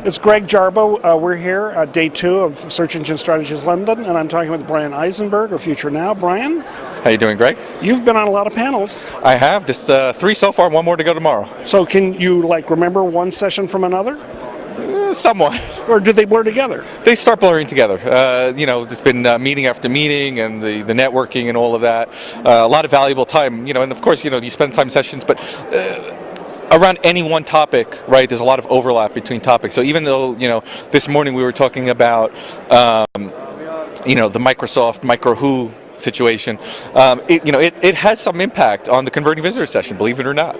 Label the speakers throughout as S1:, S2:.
S1: It's Greg Jarbo. We're here at day 2 of Search Engine Strategies London, and I'm talking with Brian Eisenberg of Future Now. Brian?
S2: How you doing, Greg?
S1: You've been on a lot of panels.
S2: I have. This 3 so far, 1 more to go tomorrow.
S1: So can you remember one session from another?
S2: Somewhat.
S1: Or do they blur together?
S2: They start blurring together. There's been meeting after meeting and the networking and all of that. A lot of valuable time, and of course, you spend time in sessions, but around any one topic, right, there's a lot of overlap between topics. So even though, this morning we were talking about, the Microsoft MicroWho situation, it has some impact on the converting visitor session, believe it or not.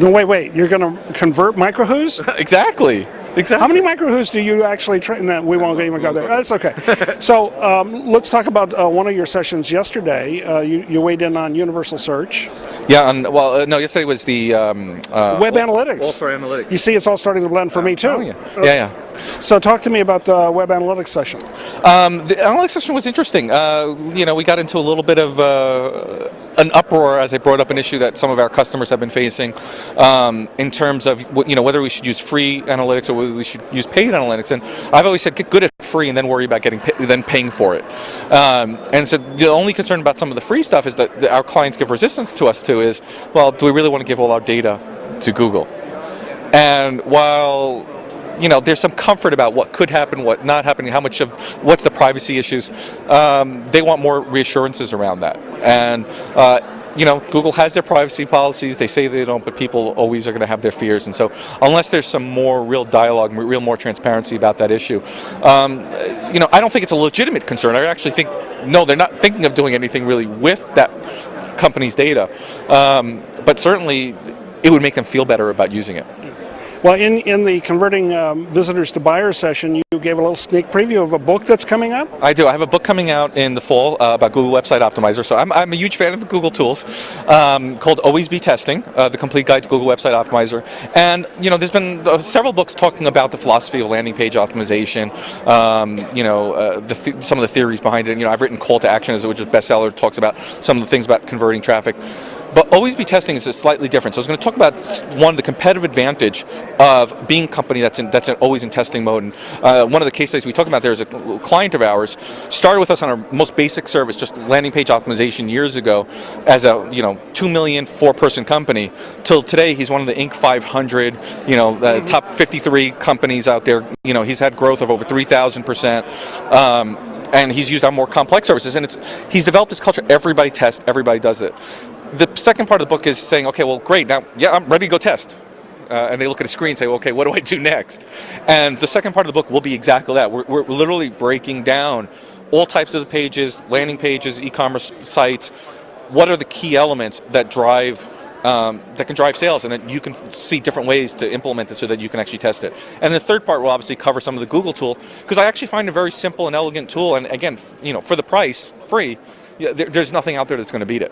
S1: No, wait. You're going to convert MicroWhos?
S2: Exactly.
S1: How many MicroWhos do you actually train? No, we won't even go there. That's okay. So let's talk about one of your sessions yesterday. You weighed in on universal search.
S2: Yeah, yesterday was the
S1: web analytics.
S2: All for analytics.
S1: You see, it's all starting to blend for me too.
S2: Oh, yeah. Yeah.
S1: So talk to me about the web analytics session.
S2: The analytics session was interesting. We got into a little bit of an uproar as I brought up an issue that some of our customers have been facing in terms of whether we should use free analytics or whether we should use paid analytics. And I've always said get good at free and then worry about paying for it. And so the only concern about some of the free stuff is that our clients give resistance to us is, well, do we really want to give all our data to Google? And while there's some comfort about what could happen, what not happening, what's the privacy issues. They want more reassurances around that. And, Google has their privacy policies. They say they don't, but people always are going to have their fears. And so unless there's some more real dialogue, more transparency about that issue, I don't think it's a legitimate concern. I actually think, no, they're not thinking of doing anything really with that company's data. But certainly it would make them feel better about using it.
S1: Well, in the converting visitors to buyers session, you gave a little sneak preview of a book that's coming up?
S2: I do. I have a book coming out in the fall about Google Website Optimizer. So I'm a huge fan of the Google tools called Always Be Testing, the complete guide to Google Website Optimizer. And, there's been several books talking about the philosophy of landing page optimization, some of the theories behind it. I've written Call to Action, which is a bestseller, talks about some of the things about converting traffic. But Always Be Testing is slightly different. So I was going to talk about the competitive advantage of being a company that's always in testing mode. And one of the case studies we talk about there is a client of ours started with us on our most basic service, just landing page optimization years ago, as a 2 million 4-person company. Till today, he's one of the Inc. 500, top 53 companies out there. He's had growth of over 3,000%. And he's used our more complex services, and he's developed this culture. Everybody tests, everybody does it. The second part of the book is saying, okay, well, great, now, I'm ready to go test. And they look at a screen and say, okay, what do I do next? And the second part of the book will be exactly that. We're literally breaking down all types of the pages, landing pages, e-commerce sites. What are the key elements that can drive sales, and that you can see different ways to implement it so that you can actually test it. And the third part will obviously cover some of the Google tool, because I actually find a very simple and elegant tool, and again, for the price, free, there's nothing out there that's going to beat it.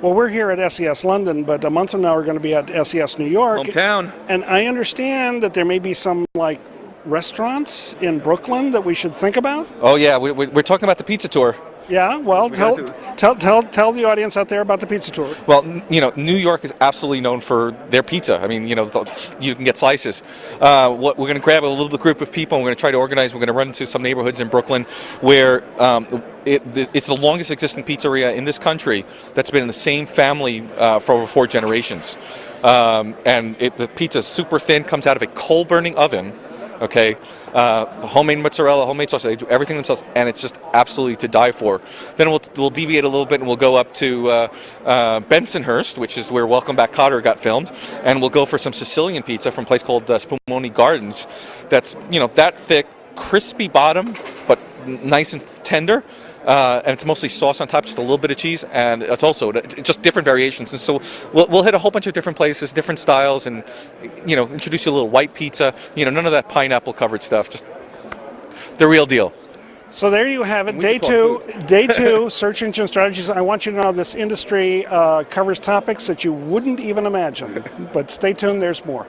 S1: Well, we're here at SES London, but a month from now we're going to be at SES New York.
S2: Hometown.
S1: And I understand that there may be some, restaurants in Brooklyn that we should think about?
S2: Oh, yeah, we're talking about the pizza tour.
S1: Yeah, well, tell the audience out there about the pizza tour.
S2: Well, New York is absolutely known for their pizza. I mean, you can get slices. We're going to grab a little group of people, and we're going to try to organize. We're going to run into some neighborhoods in Brooklyn where it's the longest existing pizzeria in this country that's been in the same family for over 4 generations. And the pizza is super thin, comes out of a coal-burning oven. Okay, homemade mozzarella, homemade sauce, they do everything themselves, and it's just absolutely to die for. Then we'll deviate a little bit, and we'll go up to Bensonhurst, which is where Welcome Back Kotter got filmed, and we'll go for some Sicilian pizza from a place called Spumoni Gardens. That's, that thick, crispy bottom, but nice and tender. And it's mostly sauce on top, just a little bit of cheese, and it's also just different variations. And so we'll hit a whole bunch of different places, different styles, and introduce you a little white pizza. None of that pineapple covered stuff, just the real deal.
S1: So there you have it, day two, Search Engine Strategies. I want you to know this industry covers topics that you wouldn't even imagine, but stay tuned, there's more.